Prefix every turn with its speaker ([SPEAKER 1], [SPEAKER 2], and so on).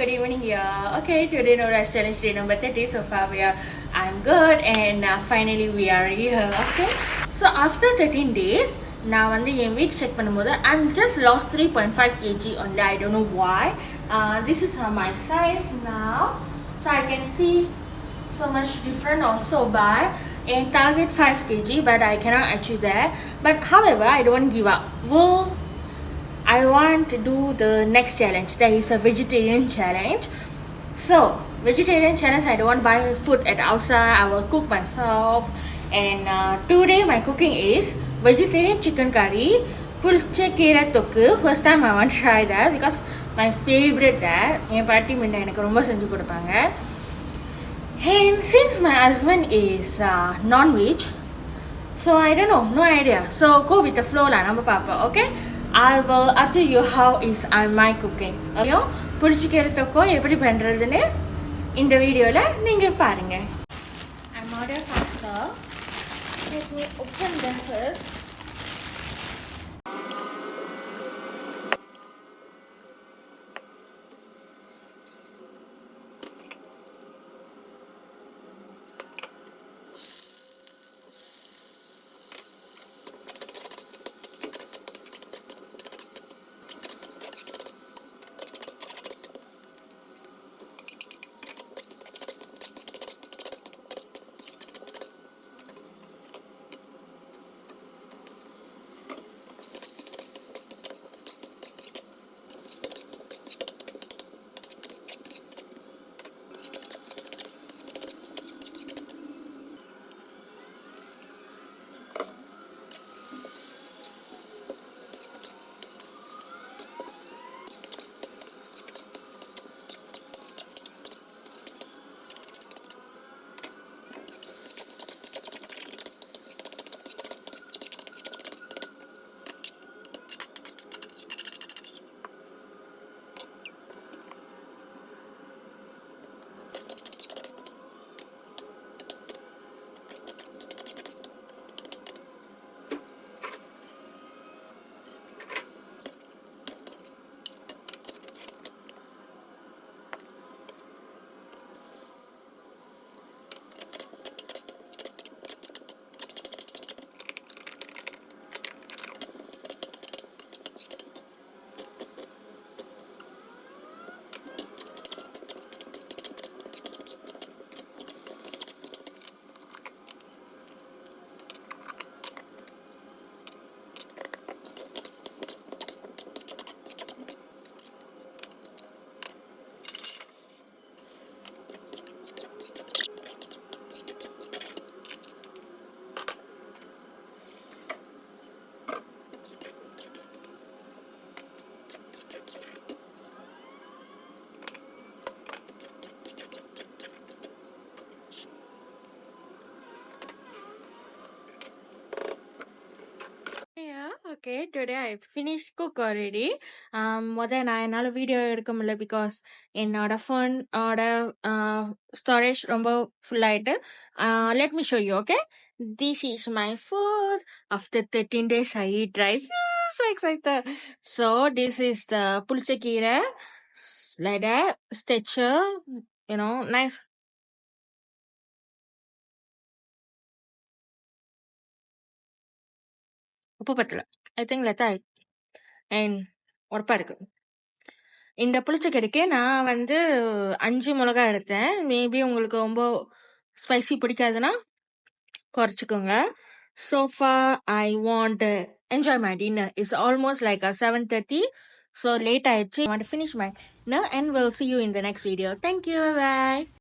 [SPEAKER 1] good evening, yeah. Okay, today no rest challenge day number 30. So far I'm good and finally we are here. Okay, so after 13 days, now on the weight check I'm just lost 3.5 kg only. I don't know why. This is my size now, so I can see so much different also, but and target 5 kg, but I cannot achieve that. But however, I don't give up. I want to do the next challenge. That is a vegetarian challenge. So, vegetarian challenge, I don't want to buy food at outside. I will cook myself. And today my cooking is vegetarian chicken curry, pulchakera tokku. First time I want to try that because my favorite that. என் பாட்டி முன்ன எனக்கு ரொம்ப செஞ்சு கொடுப்பாங்க. And since my husband is non-veg, so I don't know, no idea. So go with the flow lah, நம்ம பாப்போம். Okay, I will update you how is my cooking. Okay, புடிச்சிக்கிறதுக்கோ எப்படி பண்றதுன்னு இந்த வீடியோல நீங்க பாருங்க. I'm order pasta. Let me open them first. Okay, today I finished cook already. முதல் நான் என்னால் வீடியோ எடுக்க முடியல பிகாஸ் என்னோட ஃபோனோட ஸ்டோரேஜ் ரொம்ப ஃபுல் ஆயிட்டு. Let me show you, okay? This is my food. After 13 days, I eat rice. So excited. So this is the pulchakira, like that, texture, nice. உப்பு பத்தல. I think later and உரப்பா இருக்கு. இந்த புளிச்சக்கறிக்கு நான் 5 மிளகா எடுத்தேன். Maybe உங்களுக்கு ரொம்ப spicy பிடிக்காதுன்னா குறைச்சிக்கோங்க. So far I want to enjoy my dinner. It's almost like 7:30. So late ஆயிடுச்சு. I want to finish my dinner and we'll see you in the next video. Thank you. Bye.